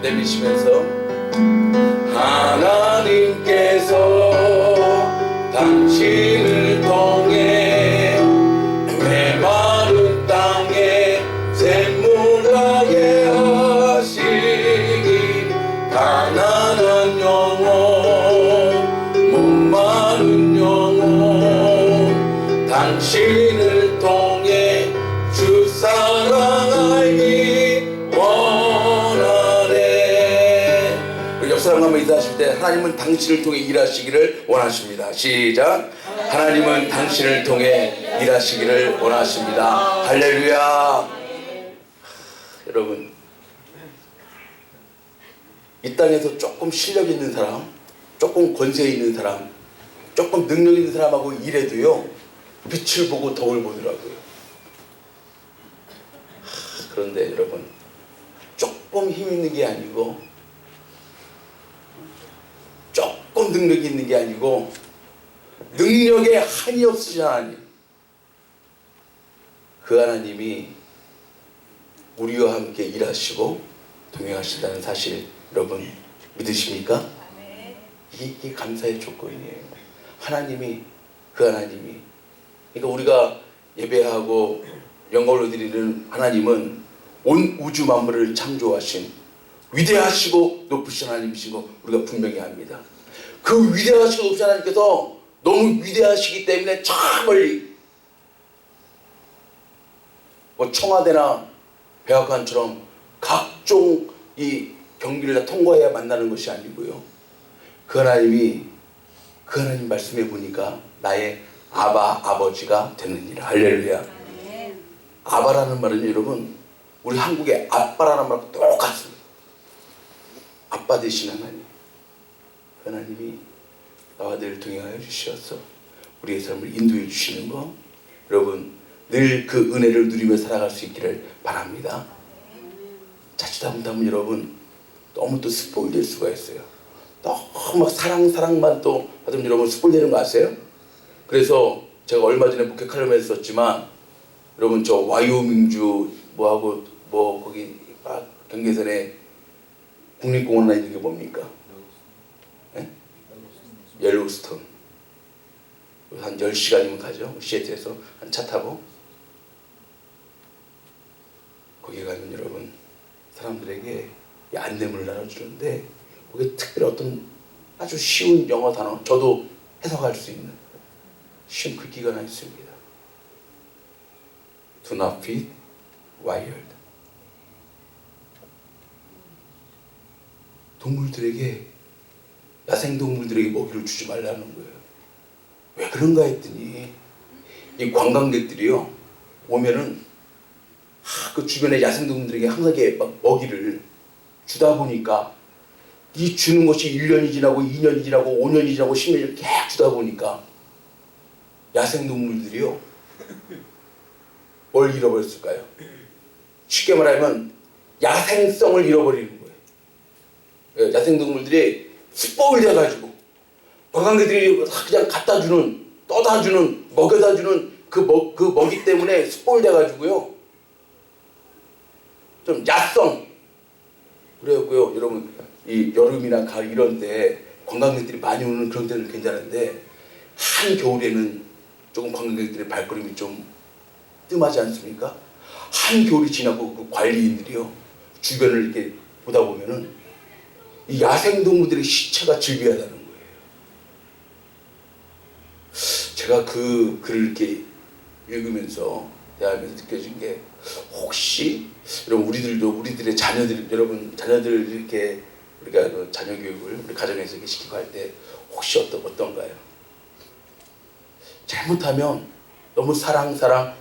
내미시면서 하나님께서 당신을 통해 메마른 땅에 샘물나게 하시니 가난한 영혼 목마른 영혼 당신을 통해 주 사랑 알기 원하네. 우리 옆 사람 한번 인사하실 때 하나님은 당신을 통해 일하시기를 원하십니다. 시작. 하나님은 당신을 통해 일하시기를 원하십니다. 할렐루야. 여러분, 이 땅에서 조금 실력 있는 사람, 조금 권세 있는 사람, 조금 능력 있는 사람하고 일해도요 빛을 보고 덕을 보더라고요. 그런데 여러분, 조금 힘 있는 게 아니고 조금 능력이 있는 게 아니고 능력에 한이 없으신 하나님, 그 하나님이 우리와 함께 일하시고 동행하신다는 사실 여러분 믿으십니까? 이게 감사의 조건이에요. 하나님이, 그 하나님이, 그러니까 우리가 예배하고 영광을 드리는 하나님은 온 우주 만물을 창조하신 위대하시고 높으신 하나님이신 거 우리가 분명히 압니다. 그 위대하시고 높으신 하나님께서 너무 위대하시기 때문에 저 멀리 뭐 청와대나 백악관처럼 각종 이 경기를 다 통과해야 만나는 것이 아니고요, 그 하나님이, 그 하나님 말씀해 보니까 나의 아버지가 되느니라. 할렐루야. 아바라는 말은 여러분 우리 한국의 아빠라는 말과 똑같습니다. 아빠 되신 하나님, 그 하나님이 나와 늘 동행하여 주시어서 우리의 삶을 인도해 주시는 거, 여러분 늘 그 은혜를 누리며 살아갈 수 있기를 바랍니다. 자칫하면 여러분 너무 또 스포일될 수가 있어요. 너무 막 사랑만 또 받으면 여러분 스포일되는 거 아세요? 그래서 제가 얼마 전에 목회하려고 했었지만 여러분 저 와이오밍주 뭐하고 뭐 거기 경계선에 국립공원 하나 있는 게 뭡니까? 네? 옐로우스톤. 한 10시간이면 가죠. 시애틀에서 한 차 타고. 거기 가면 여러분 사람들에게 이 안내문을 나눠주는데 거기에 특별히 어떤 아주 쉬운 영어 단어, 저도 해석할 수 있는 쉬운 글귀가 하나 있습니다. Do not feed wild. 동물들에게, 야생동물들에게 먹이를 주지 말라는 거예요. 왜 그런가 했더니 이 관광객들이요 오면은 그 주변의 야생동물들에게 항상 막 먹이를 주다 보니까 이 주는 것이 1년이 지나고 2년이 지나고 5년이 지나고 10년이 계속 주다 보니까 야생동물들이요 뭘 잃어버렸을까요? 쉽게 말하면 야생성을 잃어버리는 거예요. 야생동물들이 스포를 돼가지고 관광객들이 그냥 갖다주는, 떠다주는, 먹여다주는 그 먹이 때문에 스포를 돼가지고요 좀 야성. 그래갖고요 여러분 이 여름이나 가을 이런 때 관광객들이 많이 오는 그런 때는 괜찮은데 한겨울에는 조금 관광객들의 발걸음이 좀 뜸하지 않습니까? 한겨울이 지나고 그 관리인들이요 주변을 이렇게 보다 보면은 이 야생동물들의 시체가 즐비하다는 거예요. 제가 그 글을 이렇게 읽으면서 대하면서 느껴진 게, 혹시 여러분 우리들의 자녀들, 여러분 자녀들 이렇게 우리가 그 자녀 교육을 우리 가정에서 이렇게 시키고 할 때 혹시 어떤가요? 잘못하면 너무 사랑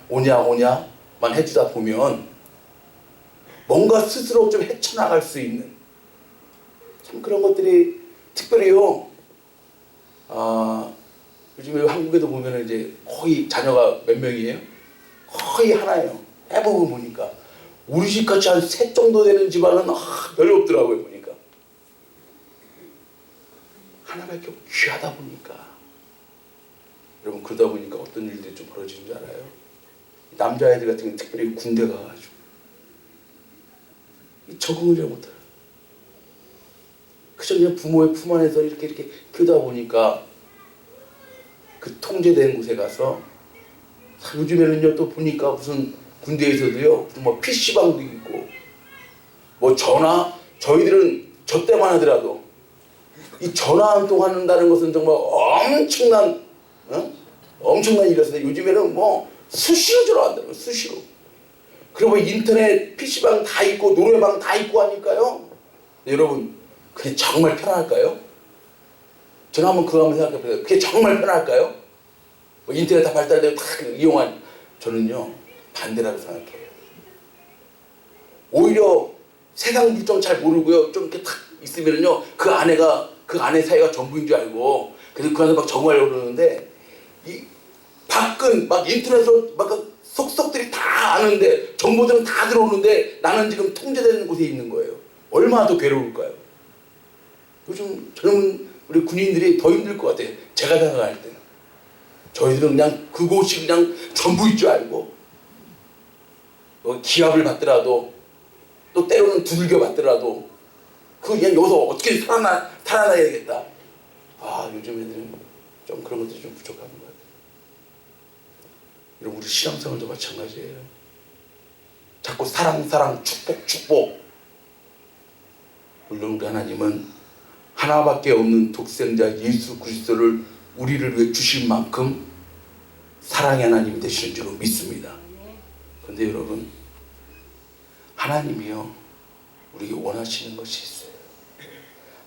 오냐만 해주다 보면 뭔가 스스로 좀 헤쳐나갈 수 있는 참 그런 것들이 특별히요. 요즘에 한국에도 보면 이제 거의 자녀가 몇 명이에요? 거의 하나예요. 대부분 보니까 우리 집 같이 한 셋 정도 되는 집안은 별로 없더라고요. 보니까 하나밖에 없고 귀하다 보니까 여러분 그러다 보니까 어떤 일들이 좀 벌어지는 줄 알아요? 남자애들 같은 경우 특별히 군대 가가지고 적응을 잘 못해요. 그저 그냥 부모의 품 안에서 이렇게 크다 보니까 그 통제된 곳에 가서 요즘에는요 또 보니까 무슨 군대에서도요 뭐 PC방도 있고 뭐 전화 저희들은 저 때만 하더라도 이 전화 한 통 한다는 것은 정말 엄청난 일이었는데 요즘에는 뭐 수시로 전화한다는 거예요. 수시로. 그리고 인터넷 PC방 다 있고 노래방 다 있고 하니까요. 여러분 그게 정말 편할까요? 저는 한번 그거 한번 생각해보세요. 그게 정말 편할까요? 뭐 인터넷 다 발달되고 다 이용한 저는요 반대라고 생각해요. 오히려 세상 물정 잘 모르고요 좀 이렇게 탁 있으면요 그 아내 사이가 전부인 줄 알고 그래서 그 안에 막 정하려고 그러는데 이 밖은 막 인터넷으로 막 속속들이 다 아는데 정보들은 다 들어오는데 나는 지금 통제되는 곳에 있는 거예요. 얼마나 더 괴로울까요? 요즘 젊은 우리 군인들이 더 힘들 것 같아요. 제가 생각할 때는 저희들은 그냥 그곳이 그냥 전부인 줄 알고 기합을 받더라도 또 때로는 두들겨 받더라도 그냥 여기서 어떻게 살아나야 되겠다. 아 요즘 애들은 좀 그런 것들이 좀 부족한 것 같아요. 이런 우리 신앙생활도 마찬가지예요. 자꾸 사랑 축복 물론 우리 하나님은 하나밖에 없는 독생자 예수 그리스도를 우리를 위해 주신 만큼 사랑의 하나님이 되시는 줄로 믿습니다. 그런데 여러분 하나님이요 우리에게 원하시는 것이 있어요.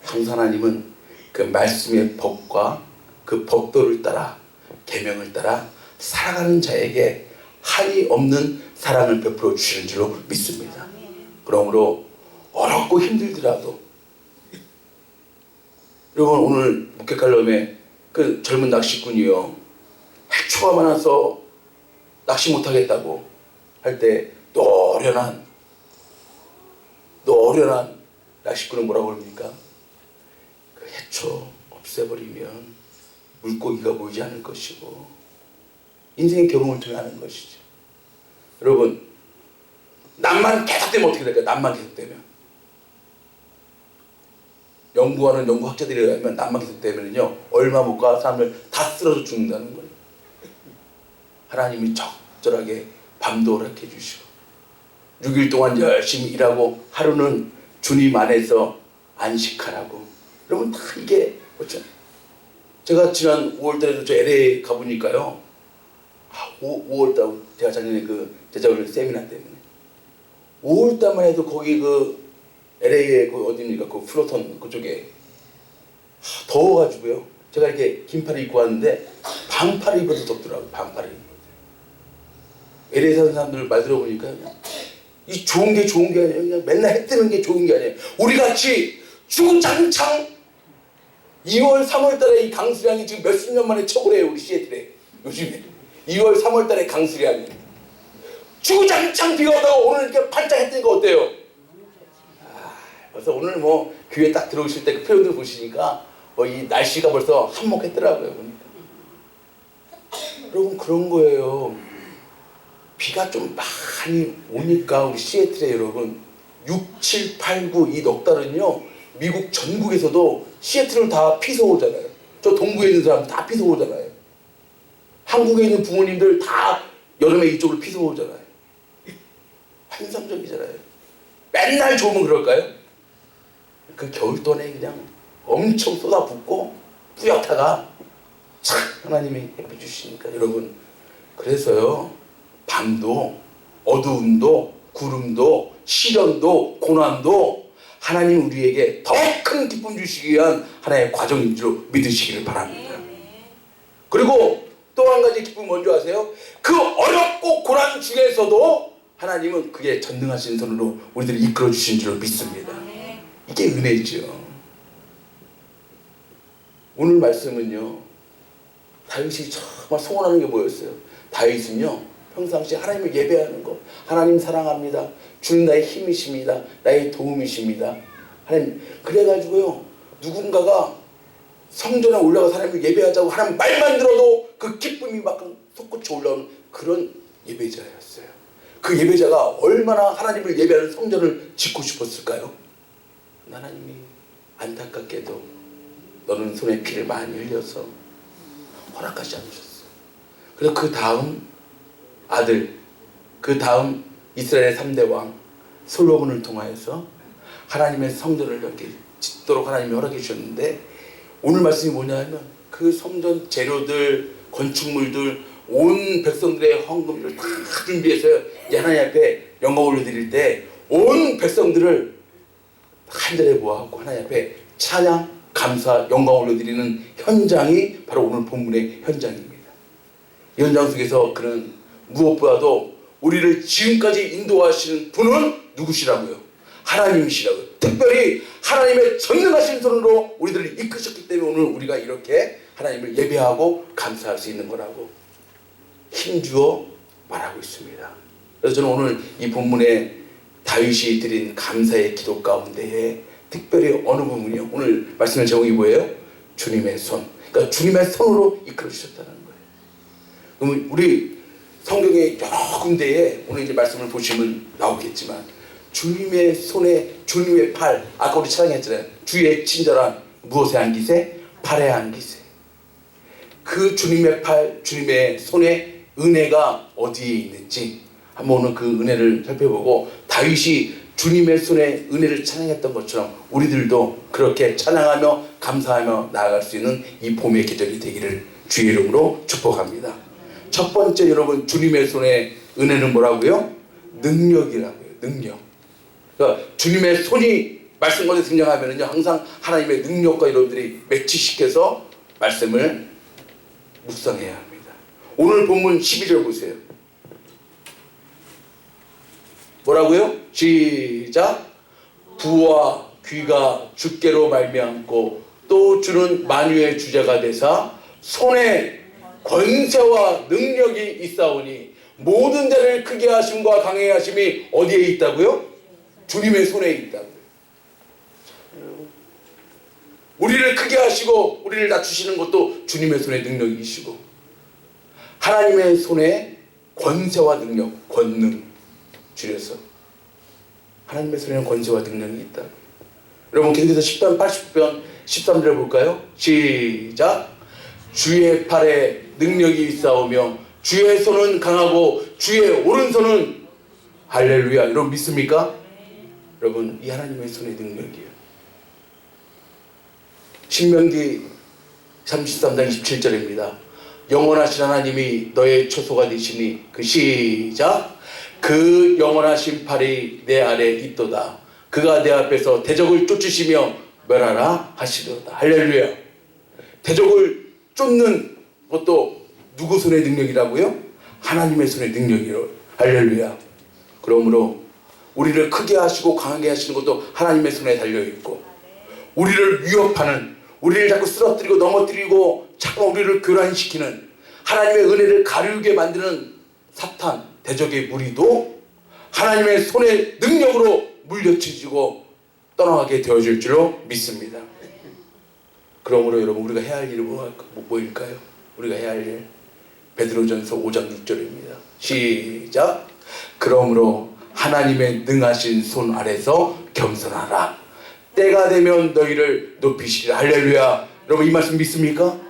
항상 하나님은 그 말씀의 법과 그 법도를 따라 계명을 따라 살아가는 자에게 한이 없는 사랑을 베풀어 주시는 줄로 믿습니다. 그러므로 어렵고 힘들더라도 여러분 오늘 묵게칼럼에 그 젊은 낚시꾼이요 해초가 많아서 낚시 못하겠다고 할 때 노련한 낚시꾼은 뭐라고 합니까? 그 해초 없애버리면 물고기가 보이지 않을 것이고 인생의 경험을 통해 하는 것이죠. 여러분 낭만 계속되면 어떻게 될까요? 낭만 계속되면 연구하는 연구학자들에 의하면 낭만 계속되면요 얼마 못 가 사람들 다 쓰러져 죽는다는 거예요. 하나님이 적절하게 밤도 허락해 주시고 6일 동안 열심히 일하고 하루는 주님 안에서 안식하라고. 여러분 다 이게 그렇죠. 제가 지난 5월달에도 저 LA 가보니까요 5월달 제가 작년에 그 제자훈련 세미나 때문에 5월달만 해도 거기 그 LA에 그 어디입니까 그 플로턴 그쪽에 더워가지고요 제가 이렇게 긴팔을 입고 왔는데 반팔을 입어도 덥더라고요. 반팔을 입어도. LA 사는 사람들 말 들어보니까 이 좋은 게 아니에요. 그냥 맨날 해 뜨는 게 좋은 게 아니에요. 우리 같이 주구장창 2월 3월 달에 이 강수량이 지금 몇십 년 만에 척을 우리 시애틀에 요즘에 2월 3월 달에 강수량이 주구장창 비가 오다가 오늘 이렇게 반짝 해 뜨는 거 어때요? 그래서 오늘 뭐 교회 딱 들어오실 때 그 표현들 보시니까 이 날씨가 벌써 한몫했더라고요. 보니까. 여러분 그런 거예요. 비가 좀 많이 오니까 우리 시애틀에 여러분 6, 7, 8, 9 이 넉 달은요 미국 전국에서도 시애틀을 다 피서 오잖아요. 저 동부에 있는 사람 다 피서 오잖아요. 한국에 있는 부모님들 다 여름에 이쪽으로 피서 오잖아요. 환상적이잖아요. 맨날 좋으면 그럴까요? 그 겨울 동안에 그냥 엄청 쏟아붓고 뿌옇다가 착 하나님이 햇빛 주시니까 여러분 그래서요 밤도 어두움도 구름도 시련도 고난도 하나님 우리에게 더 큰 기쁨 주시기 위한 하나의 과정인 줄 믿으시기를 바랍니다. 그리고 또 한 가지 기쁨 뭔지 아세요? 그 어렵고 고난 중에서도 하나님은 그게 전능하신 손으로 우리들을 이끌어 주신 줄 믿습니다. 이게 은혜죠. 오늘 말씀은요 다윗이 정말 소원하는 게 뭐였어요? 다윗은요 평상시에 하나님을 예배하는 것, 하나님 사랑합니다, 주는 나의 힘이십니다, 나의 도움이십니다. 하나님 그래가지고요 누군가가 성전에 올라가 하나님을 예배하자고 하나님 말만 들어도 그 기쁨이 막 솟구쳐 올라오는 그런 예배자였어요. 그 예배자가 얼마나 하나님을 예배하는 성전을 짓고 싶었을까요? 하나님이 안타깝게도 너는 손에 피를 많이 흘려서 허락하지 않으셨어. 그래서 그 다음 아들, 그 다음 이스라엘의 3대 왕 솔로몬을 통하여서 하나님의 성전을 이렇게 짓도록 하나님이 허락해 주셨는데, 오늘 말씀이 뭐냐면 그 성전 재료들, 건축물들, 온 백성들의 헌금을 다 준비해서 이제 하나님 앞에 영광 올려드릴 때 온 백성들을 한 자리에 모아갖고 하나님 앞에 찬양, 감사, 영광 올려드리는 현장이 바로 오늘 본문의 현장입니다. 이 현장 속에서 그는 무엇보다도 우리를 지금까지 인도하시는 분은 누구시라고요? 하나님이시라고요. 특별히 하나님의 전능하신 손으로 우리들을 이끄셨기 때문에 오늘 우리가 이렇게 하나님을 예배하고 감사할 수 있는 거라고 힘주어 말하고 있습니다. 그래서 저는 오늘 이 본문에 다윗이 드린 감사의 기도 가운데에 특별히 어느 부분이요? 오늘 말씀의 제목이 뭐예요? 주님의 손. 그러니까 주님의 손으로 이끌어 주셨다는 거예요. 그러면 우리 성경의 여러 군데에 오늘 이제 말씀을 보시면 나오겠지만 주님의 손에 주님의 팔, 아까 우리 찬양했잖아요. 주의 친절한 무엇에 안기세? 팔에 안기세. 그 주님의 팔, 주님의 손에 은혜가 어디에 있는지 한번 오늘 그 은혜를 살펴보고, 다윗이 주님의 손에 은혜를 찬양했던 것처럼 우리들도 그렇게 찬양하며 감사하며 나아갈 수 있는 이 봄의 계절이 되기를 주의 이름으로 축복합니다. 첫 번째, 여러분, 주님의 손에 은혜는 뭐라고요? 능력이라고요. 능력. 그러니까 주님의 손이 말씀 가운데 등장하면은요, 항상 하나님의 능력과 여러분들이 매치시켜서 말씀을 묵상해야 합니다. 오늘 본문 12절 보세요. 뭐라고요? 시작. 부와 귀가 주께로 말미암고 또 주는 만유의 주자가 되사 손에 권세와 능력이 있사오니 모든 자를 크게 하심과 강하게 하심이 어디에 있다고요? 주님의 손에 있다고요. 우리를 크게 하시고 우리를 낮추시는 것도 주님의 손에 능력이시고, 하나님의 손에 권세와 능력, 권능 줄여서 하나님의 손에는 권세와 능력이 있다. 여러분, 계속해서 10편 80편 13절을 볼까요? 시작. 주의 팔에 능력이 있사오며 주의 손은 강하고 주의 오른손은 할렐루야. 여러분 믿습니까? 여러분, 이 하나님의 손의 능력이에요. 신명기 33장 27절입니다. 영원하신 하나님이 너의 초소가 되시니, 그 시작. 그 영원하신 팔이 내 아래 있도다. 그가 내 앞에서 대적을 쫓으시며 멸하라 하시도다. 할렐루야. 대적을 쫓는 것도 누구 손의 능력이라고요? 하나님의 손의 능력이요. 할렐루야. 그러므로 우리를 크게 하시고 강하게 하시는 것도 하나님의 손에 달려있고, 우리를 위협하는, 우리를 자꾸 쓰러뜨리고 넘어뜨리고 자꾸 우리를 교란시키는, 하나님의 은혜를 가리우게 만드는 사탄, 대적의 무리도 하나님의 손의 능력으로 물려치지고 떠나가게 되어질 줄로 믿습니다. 그러므로 여러분, 우리가 해야 할 일이 뭐일까요? 우리가 해야 할 일, 베드로전서 5장 6절입니다. 시작. 그러므로 하나님의 능하신 손 아래서 겸손하라. 때가 되면 너희를 높이시리라. 할렐루야. 여러분, 이 말씀 믿습니까?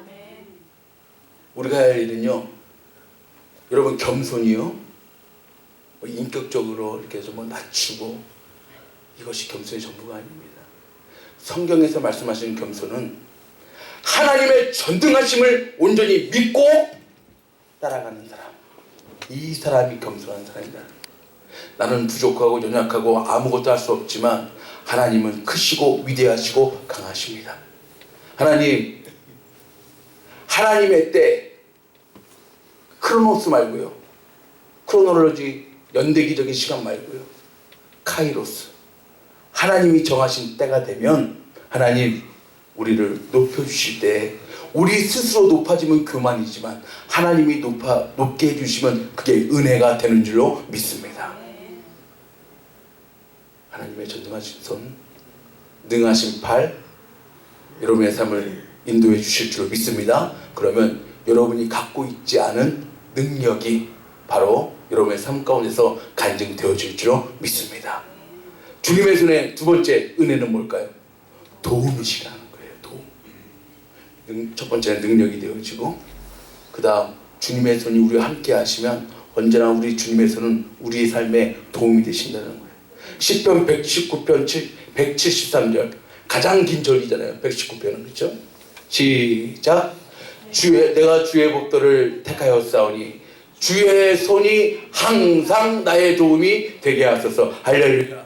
우리가 해야 할 일은요, 여러분, 겸손이요, 인격적으로 이렇게 좀 낮추고 이것이 겸손의 전부가 아닙니다. 성경에서 말씀하시는 겸손은 하나님의 전능하심을 온전히 믿고 따라가는 사람, 이 사람이 겸손한 사람이다. 나는 부족하고 연약하고 아무것도 할 수 없지만 하나님은 크시고 위대하시고 강하십니다. 하나님의 때, 크로노스 말고요, 크로놀로지 연대기적인 시간 말고요, 카이로스, 하나님이 정하신 때가 되면 하나님 우리를 높여주실 때, 우리 스스로 높아지면 교만이지만 하나님이 높게 해주시면 그게 은혜가 되는 줄로 믿습니다. 하나님의 전능하신 손, 능하신 팔, 여러분의 삶을 인도해 주실 줄로 믿습니다. 그러면 여러분이 갖고 있지 않은 능력이 바로 여러분의 삶 가운데서 간증되어질 줄로 믿습니다. 주님의 손에 두 번째 은혜는 뭘까요? 도움이시라는 거예요. 도움. 첫 번째는 능력이 되어지고, 그 다음 주님의 손이 우리와 함께 하시면 언제나 우리 주님의 손은 우리의 삶에 도움이 되신다는 거예요. 시편 119편 173절, 가장 긴 절이잖아요. 119편은. 그렇죠? 시작. 내가 주의 복도를 택하였사오니 주의 손이 항상 나의 도움이 되게 하소서. 할렐루야.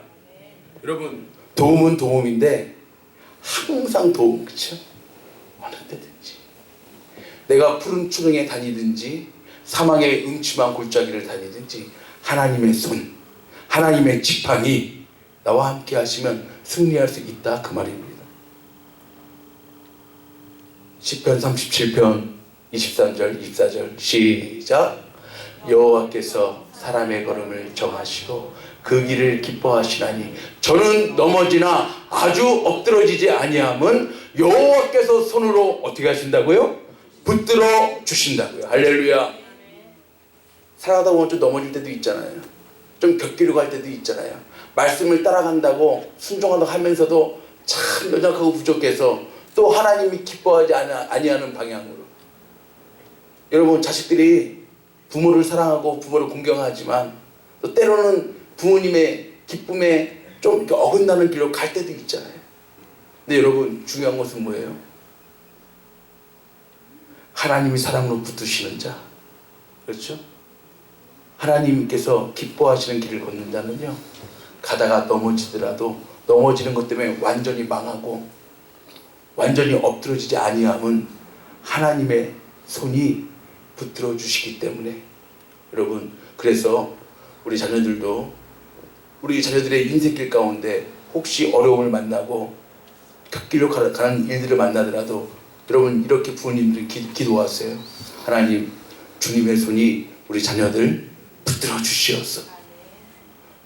여러분, 도움은 도움인데 항상 도움. 그렇죠? 어느 때든지 내가 푸른 추릉에 다니든지 사망의 음침한 골짜기를 다니든지 하나님의 손, 하나님의 지팡이 나와 함께 하시면 승리할 수 있다, 그 말입니다. 시편 37편 23절 24절 시작. 여호와께서 사람의 걸음을 정하시고 그 길을 기뻐하시나니 저는 넘어지나 아주 엎드러지지 아니함은 여호와께서 손으로 어떻게 하신다고요? 붙들어 주신다고요. 할렐루야. 살아가다 보면 좀 넘어질 때도 있잖아요. 좀 곁길로 갈 때도 있잖아요. 말씀을 따라간다고 순종한다고 하면서도 참 연약하고 부족해서 또 하나님이 기뻐하지 아니하는 방향으로. 여러분, 자식들이 부모를 사랑하고 부모를 공경하지만 또 때로는 부모님의 기쁨에 좀 이렇게 어긋나는 길로 갈 때도 있잖아요. 근데 여러분, 중요한 것은 뭐예요? 하나님이 사랑으로 붙드시는 자. 그렇죠? 하나님께서 기뻐하시는 길을 걷는 자는요, 가다가 넘어지더라도 넘어지는 것 때문에 완전히 망하고 완전히 엎드러지지 아니함은 하나님의 손이 붙들어 주시기 때문에. 여러분, 그래서 우리 자녀들의 인생길 가운데 혹시 어려움을 만나고 곁길로 가는 일들을 만나더라도 여러분, 이렇게 부모님들이 기도하세요. 하나님, 주님의 손이 우리 자녀들 붙들어 주시옵소서.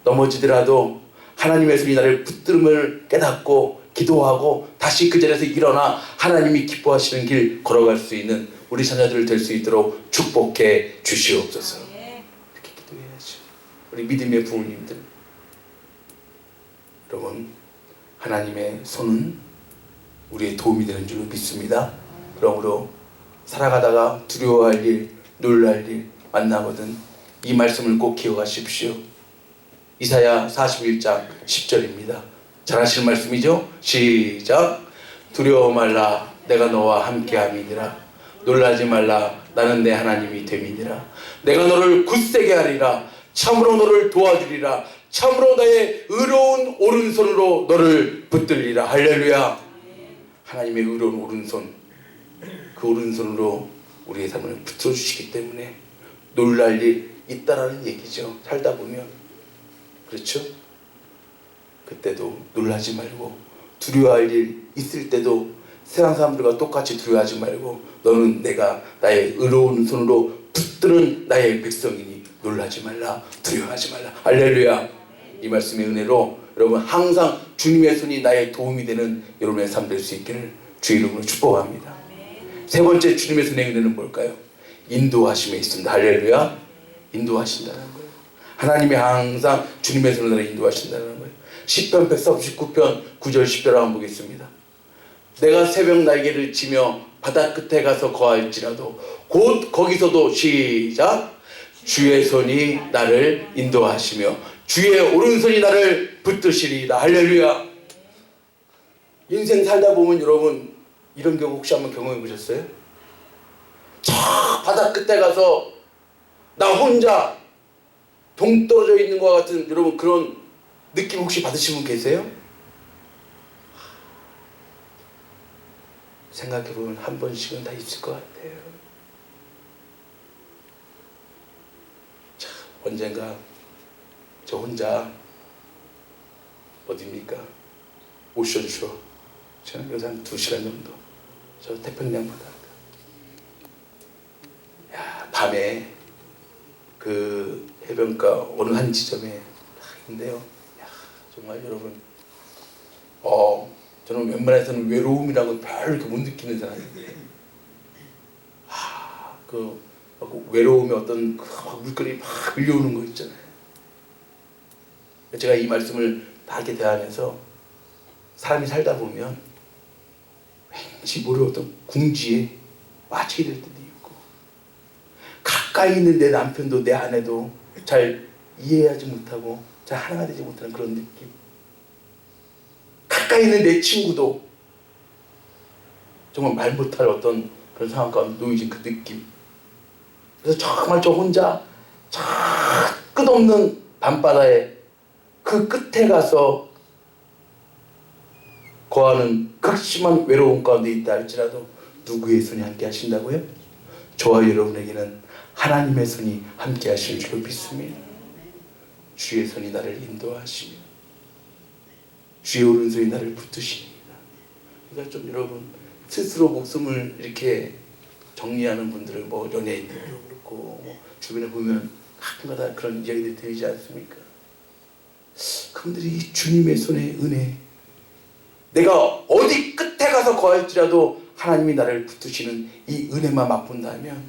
넘어지더라도 하나님의 손이 나를 붙들음을 깨닫고 기도하고 다시 그 자리에서 일어나 하나님이 기뻐하시는 길 걸어갈 수 있는 우리 자녀들 될 수 있도록 축복해 주시옵소서. 이렇게 기도해야죠. 우리 믿음의 부모님들, 여러분, 하나님의 손은 우리의 도움이 되는 줄로 믿습니다. 그러므로 살아가다가 두려워할 일, 놀랄 일 만나거든 이 말씀을 꼭 기억하십시오. 이사야 41장 10절입니다. 잘 아시는 말씀이죠? 시작. 두려워 말라, 내가 너와 함께함이니라. 놀라지 말라, 나는 내 하나님이 됨이니라. 내가 너를 굳세게 하리라. 참으로 너를 도와주리라. 참으로 나의 의로운 오른손으로 너를 붙들리라. 할렐루야. 하나님의 의로운 오른손, 그 오른손으로 우리의 삶을 붙여주시기 때문에 놀랄 일 있다라는 얘기죠. 살다 보면. 그렇죠? 그때도 놀라지 말고, 두려워할 일 있을 때도 세상 사람들과 똑같이 두려워하지 말고, 너는 내가 나의 의로운 손으로 붙드는 나의 백성이니 놀라지 말라, 두려워하지 말라. 할렐루야. 이 말씀의 은혜로 여러분, 항상 주님의 손이 나의 도움이 되는 여러분의 삶 될 수 있기를 주의 이름으로 축복합니다. 세 번째 주님의 손의 은혜는 뭘까요? 인도하심에 있습니다. 할렐루야. 인도하신다는 거예요. 하나님이 항상 주님의 손으로 나를 인도하신다는 거예요. 시편 139편 9절 10절 한번 보겠습니다. 내가 새벽 날개를 치며 바다 끝에 가서 거할지라도 곧 거기서도 시작. 주의 손이 나를 인도하시며 주의 오른손이 나를 붙드시리이다. 할렐루야. 인생 살다 보면 여러분, 이런 경우 혹시 한번 경험해 보셨어요? 저 바다 끝에 가서 나 혼자 동떨어져 있는 것 같은 여러분, 그런 느낌 혹시 받으신 분 계세요? 생각해보면 한 번씩은 다 있을 것 같아요. 참, 언젠가 저 혼자 어디입니까? 오션쇼, 저는 여기서 한 2시간 정도 저 태평양 바다, 야, 밤에 그 해변가 어느 한 지점에 딱 있는데요. 야, 정말 여러분, 저는 웬만해서는 외로움이라고 별 이렇게 못 느끼는 사람인데, 그 외로움의 어떤 그 물결이 막 밀려오는 거 있잖아요. 제가 이 말씀을 다 이렇게 대하면서 사람이 살다 보면 왠지 모르는 어떤 궁지에 빠지게 될 때도 있고, 가까이 있는 내 남편도 내 아내도 잘 이해하지 못하고 잘 하나가 되지 못하는 그런 느낌, 가까이 있는 내 친구도 정말 말 못할 어떤 그런 상황 가운데 놓여진 그 느낌. 그래서 정말 저 혼자 저 끝없는 밤바다에 그 끝에 가서 거하는 극심한 외로움 가운데 있다 할지라도 누구의 손이 함께 하신다고요? 저와 여러분에게는 하나님의 손이 함께 하실 줄 믿습니다. 주의 손이 나를 인도하시며 주의 오른손이 나를 붙드십니다. 그러니까 좀 여러분 스스로 목숨을 이렇게 정리하는 분들을 뭐 연예인들도 그렇고 뭐 주변에 보면 가끔가다 그런 이야기들이 들리지 않습니까? 그분들이 주님의 손의 은혜, 내가 어디 끝에 가서 거할지라도 하나님이 나를 붙드시는 이 은혜만 맛본다면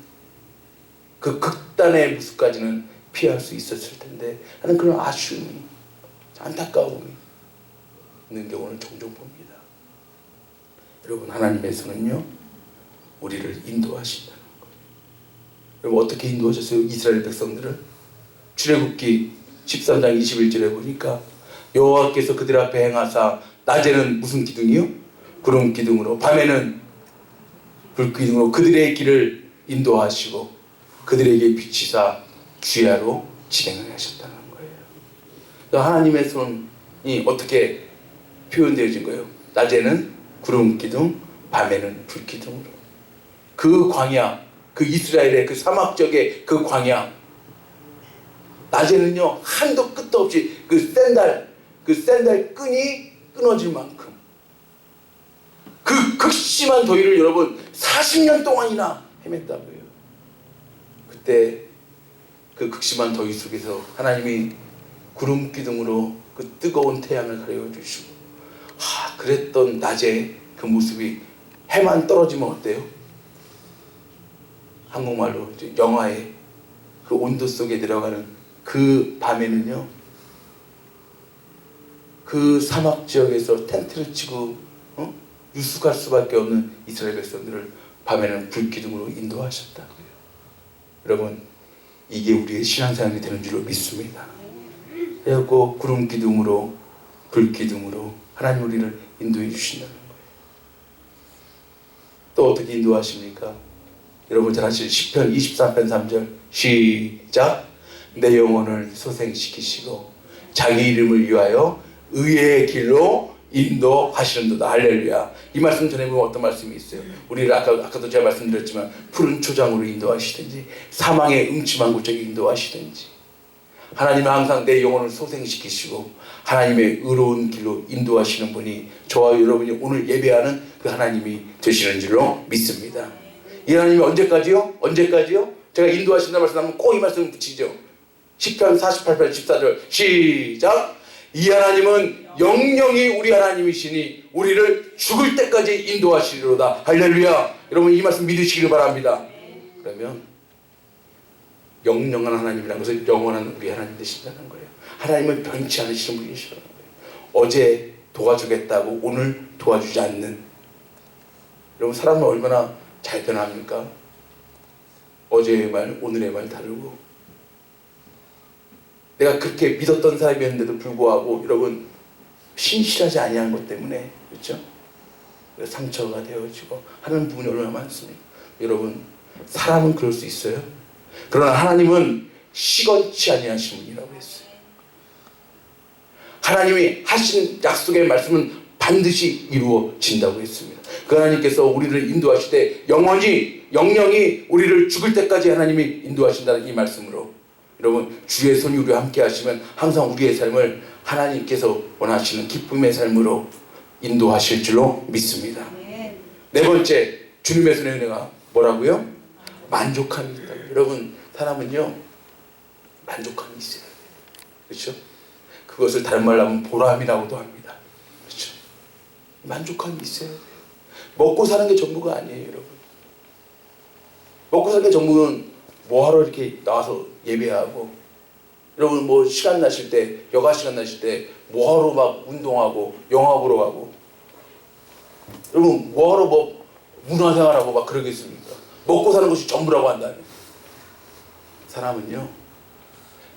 그 극단의 모습까지는 피할 수 있었을 텐데 하는 그런 아쉬움이, 안타까움이 있는 경우는 종종 봅니다. 여러분, 하나님의 손은요 우리를 인도하신다는 거예요. 여러분, 어떻게 인도하셨어요? 이스라엘 백성들을 출애굽기 13장 21절에 보니까 여호와께서 그들 앞에 행하사 낮에는 무슨 기둥이요? 구름 기둥으로, 밤에는 불 기둥으로 그들의 길을 인도하시고 그들에게 비치사 주야로 진행을 하셨다는 거예요. 하나님의 손이 어떻게 표현되어진 거예요? 낮에는 구름 기둥, 밤에는 불 기둥으로. 그 광야, 그 이스라엘의 그 사막적의 그 광야, 낮에는요 한도 끝도 없이 그 샌들 끈이 끊어질 만큼 그 극심한 더위를 여러분 40년 동안이나 헤맸다고요. 그때 그 극심한 더위 속에서 하나님이 구름 기둥으로 그 뜨거운 태양을 가려 주시고, 그랬던 낮에 그 모습이 해만 떨어지면 어때요? 한국말로 영하의 그 온도 속에 들어가는 그 밤에는요, 그 사막 지역에서 텐트를 치고 유숙할 수밖에 없는 이스라엘 백성들을 밤에는 불기둥으로 인도하셨다고요. 여러분, 이게 우리의 신앙생활이 되는 줄로 믿습니다. 그래갖고 구름 기둥으로 불 기둥으로 하나님 우리를 인도해 주신다는 거예요. 또 어떻게 인도하십니까? 여러분 잘 아시죠? 시편 23편 3절 시작. 내 영혼을 소생시키시고 자기 이름을 위하여 의의 길로 인도하시는도다. 할렐루야. 이 말씀 전해보면 어떤 말씀이 있어요? 우리를 아까도 제가 말씀드렸지만 푸른 초장으로 인도하시든지 사망의 음침한 곳에 인도하시든지, 하나님은 항상 내 영혼을 소생시키시고 하나님의 의로운 길로 인도하시는 분이 저와 여러분이 오늘 예배하는 그 하나님이 되시는 줄로 믿습니다. 이 하나님이 언제까지요? 언제까지요? 제가 인도하신다는 말씀 하면 꼭 이 말씀을 붙이죠. 시편 48편 14절 시작. 이 하나님은 영영이 우리 하나님이시니 우리를 죽을 때까지 인도하시리로다. 할렐루야. 여러분 이 말씀 믿으시길 바랍니다. 그러면 영영한 하나님이라는 것은 영원한 우리 하나님 되신다는 거예요. 하나님은 변치 않으시는 분이시라는 거예요. 어제 도와주겠다고 오늘 도와주지 않는. 여러분 사람은 얼마나 잘 변합니까? 어제의 말 오늘의 말 다르고, 내가 그렇게 믿었던 사람이었는데도 불구하고 여러분 신실하지 아니한 것 때문에, 그렇죠? 상처가 되어지고 하는 부분이 얼마나 많습니까? 여러분 사람은 그럴 수 있어요. 그러나 하나님은 시건치 아니하신 분이라고 했어요. 하나님이 하신 약속의 말씀은 반드시 이루어진다고 했습니다. 그 하나님께서 우리를 인도하실 때 영영이 우리를 죽을 때까지 하나님이 인도하신다는 이 말씀으로, 여러분 주의 손이 우리와 함께 하시면 항상 우리의 삶을 하나님께서 원하시는 기쁨의 삶으로 인도하실 줄로 믿습니다. 네 번째, 주님의 손의 은혜가 뭐라고요? 만족함이 있다. 여러분 사람은요 만족함이 있어야 돼요. 그렇죠? 그것을 다른 말로 하면 보람이라고도 합니다. 그렇죠? 만족함이 있어야 돼요. 먹고 사는 게 전부가 아니에요, 여러분. 먹고 사는 게 전부는 뭐하러 이렇게 나와서 예배하고, 여러분 뭐 시간 나실 때, 여가 시간 나실 때 뭐하러 막 운동하고 영화 보러 가고, 여러분 뭐하러 뭐 문화생활하고 막 그러겠습니까? 먹고 사는 것이 전부라고 한다면. 사람은요,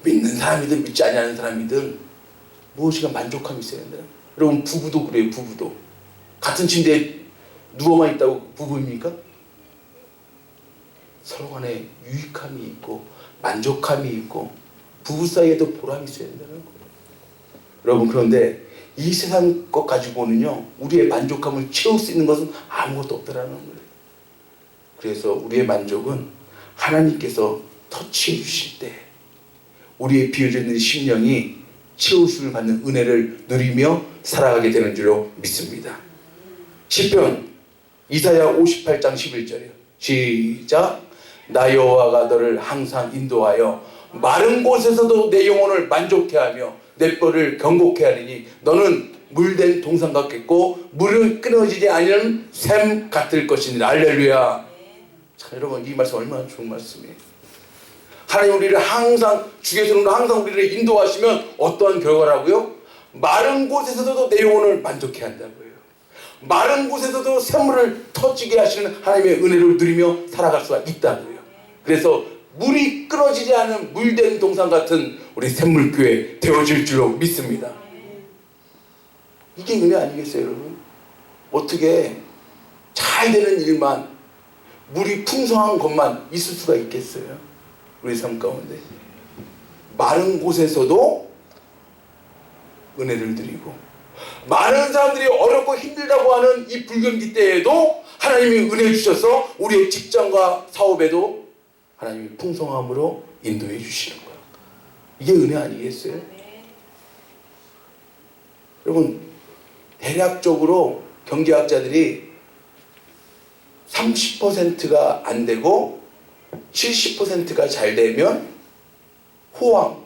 믿는 사람이든 믿지 않는 사람이든 무엇인가 만족감이 있어야 된다. 여러분, 부부도 그래요. 부부도 같은 침대에 누워만 있다고 부부입니까? 서로 간에 유익함이 있고 만족감이 있고 부부 사이에도 보람이 있어야 된다는 거예요. 여러분, 그런데 이 세상 것 가지고는요, 우리의 만족감을 채울 수 있는 것은 아무것도 없다라는 거예요. 그래서 우리의 만족은 하나님께서 터치해 주실 때 우리의 비어져 있는 심령이 채우심을 받는 은혜를 누리며 살아가게 되는 줄로 믿습니다. 시편 이사야 58장 11절이요. 시작. 나 여호와가 너를 항상 인도하여 마른 곳에서도 내 영혼을 만족해 하며 내 뼈를 경고케 하리니 너는 물된 동산 같겠고 물은 끊어지지 않는 샘 같을 것이니라. 할렐루야. 참, 여러분, 이 말씀 얼마나 좋은 말씀이에요. 하나님 우리를 항상 주께서는 항상 우리를 인도하시면 어떠한 결과라고요? 마른 곳에서도 내 영혼을 만족해 한다고요. 마른 곳에서도 샘물을 터지게 하시는 하나님의 은혜를 누리며 살아갈 수가 있다고요. 그래서 물이 끊어지지 않은 물된 동산 같은 우리 샘물교회 되어질 줄로 믿습니다. 이게 은혜 아니겠어요, 여러분? 어떻게 잘 되는 일만, 물이 풍성한 것만 있을 수가 있겠어요? 우리 삶 가운데 마른 곳에서도 은혜를 드리고, 많은 사람들이 어렵고 힘들다고 하는 이 불경기 때에도 하나님이 은혜 주셔서 우리의 직장과 사업에도 하나님이 풍성함으로 인도해 주시는 거예요. 이게 은혜 아니겠어요? 여러분, 대략적으로 경제학자들이 30%가 안 되고 70%가 잘 되면 호황,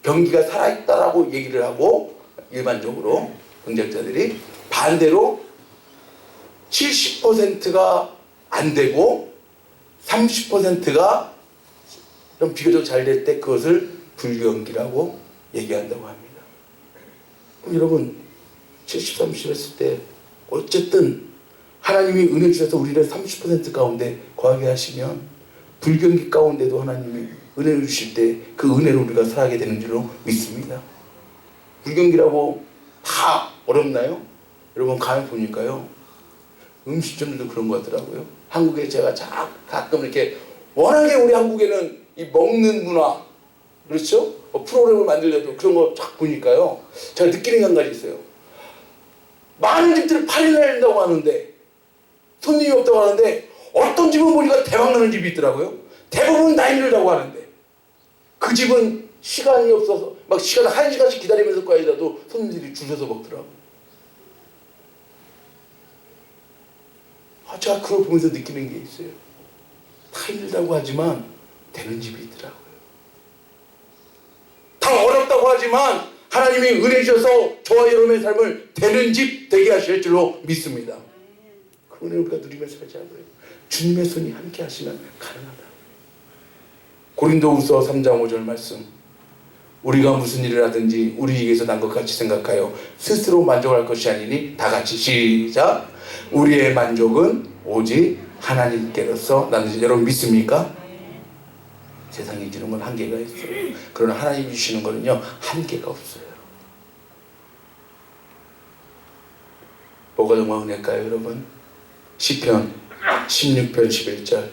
경기가 살아있다라고 얘기를 하고, 일반적으로 경제학자들이 반대로 70%가 안 되고 30%가 좀 비교적 잘 될 때 그것을 불경기라고 얘기한다고 합니다. 그럼 여러분, 70, 30 했을 때 어쨌든 하나님이 은혜 주셔서 우리를 30% 가운데 거하게 하시면 불경기 가운데도 하나님이 은혜를 주실 때 그 은혜로 우리가 살아가게 되는 줄로 믿습니다. 불경기라고 다 어렵나요? 여러분, 가면 보니까요, 음식점들도 그런 것 같더라고요. 한국에 제가 가끔 이렇게, 워낙에 우리 한국에는 이 먹는 문화, 그렇죠? 프로그램을 만들려도 그런 거 쫙 보니까요, 제가 느끼는 게 한 가지 있어요. 많은 집들을 8일날 한다고 하는데, 손님이 없다고 하는데, 어떤 집은 보니까 대박나는 집이 있더라고요. 대부분 나이를다고 하는데, 그 집은 시간이 없어서 막 시간 1시간씩 기다리면서까지라도 손님들이 줄 서서 먹더라고요. 제가 그걸 보면서 느끼는 게 있어요. 다 힘들다고 하지만 되는 집이 있더라고요. 다 어렵다고 하지만 하나님이 은혜 주셔서 저와 여러분의 삶을 되는 집 되게 하실 줄로 믿습니다. 그 은혜를 우리가 누리며 살자고요. 주님의 손이 함께 하시면 가능하다. 고린도후서 3장 5절 말씀. 우리가 무슨 일을 하든지 우리에게서 난 것 같이 생각하여 스스로 만족할 것이 아니니, 다 같이 시작. 우리의 만족은 오직 하나님께로서 나는. 여러분 믿습니까? 세상이 주는 건 한계가 있어요. 그러나 하나님이 주시는 거는요, 한계가 없어요. 뭐가 정말 은혜일까요, 여러분? 시편 16편 11절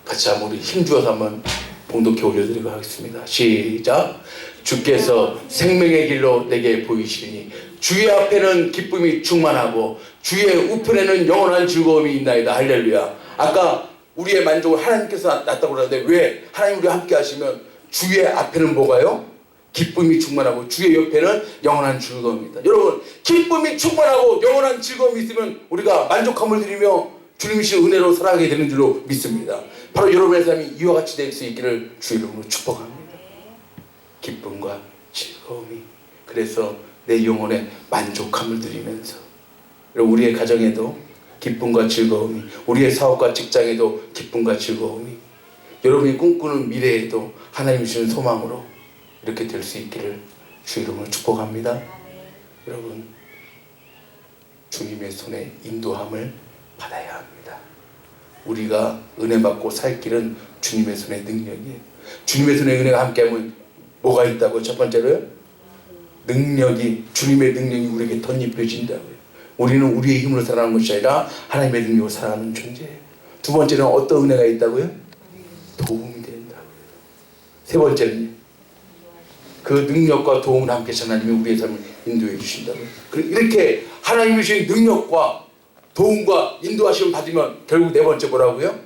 같이 한번 우리 힘주어서 한번 봉독해 올려드리고 하겠습니다. 시작. 주께서 생명의 길로 내게 보이시니 주의 앞에는 기쁨이 충만하고 주의 우편에는 영원한 즐거움이 있나이다. 할렐루야. 아까 우리의 만족을 하나님께서 놨다고 그러는데, 왜 하나님 우리와 함께 하시면 주의 앞에는 뭐가요? 기쁨이 충만하고 주의 옆에는 영원한 즐거움이다. 여러분, 기쁨이 충만하고 영원한 즐거움이 있으면 우리가 만족함을 드리며 주님이신 은혜로 살아가게 되는 줄로 믿습니다. 바로 여러분의 삶이 이와 같이 될 수 있기를 주 이름으로 축복합니다. 기쁨과 즐거움이, 그래서 내 영혼에 만족함을 드리면서, 우리의 가정에도 기쁨과 즐거움이, 우리의 사업과 직장에도 기쁨과 즐거움이, 여러분이 꿈꾸는 미래에도 하나님이 주신 소망으로 이렇게 될 수 있기를 주 이름으로 축복합니다. 여러분, 주님의 손에 인도함을 받아야 합니다. 우리가 은혜 받고 살 길은 주님의 손의 능력이에요. 주님의 손의 은혜가 함께하면 뭐가 있다고? 첫 번째로요, 능력이, 주님의 능력이 우리에게 덧입혀진다고요. 우리는 우리의 힘으로 살아가는 것이 아니라 하나님의 능력으로 살아가는 존재예요. 두 번째는 어떤 은혜가 있다고요? 도움이 된다고요. 세 번째는 그 능력과 도움을 함께 하나님이 우리의 삶을 인도해 주신다고요. 이렇게 하나님이 주신 능력과 도움과 인도하심을 받으면 결국 네 번째 뭐라고요?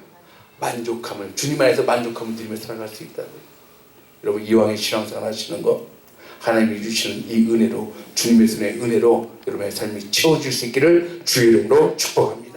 만족함을, 주님 안에서 만족함을 누리며 살아갈 수 있다고요. 여러분, 이왕의 신앙생활 하시는 거 하나님이 주시는 이 은혜로, 주님의 손의 은혜로 여러분의 삶이 채워질 수 있기를 주의 이름으로 축복합니다.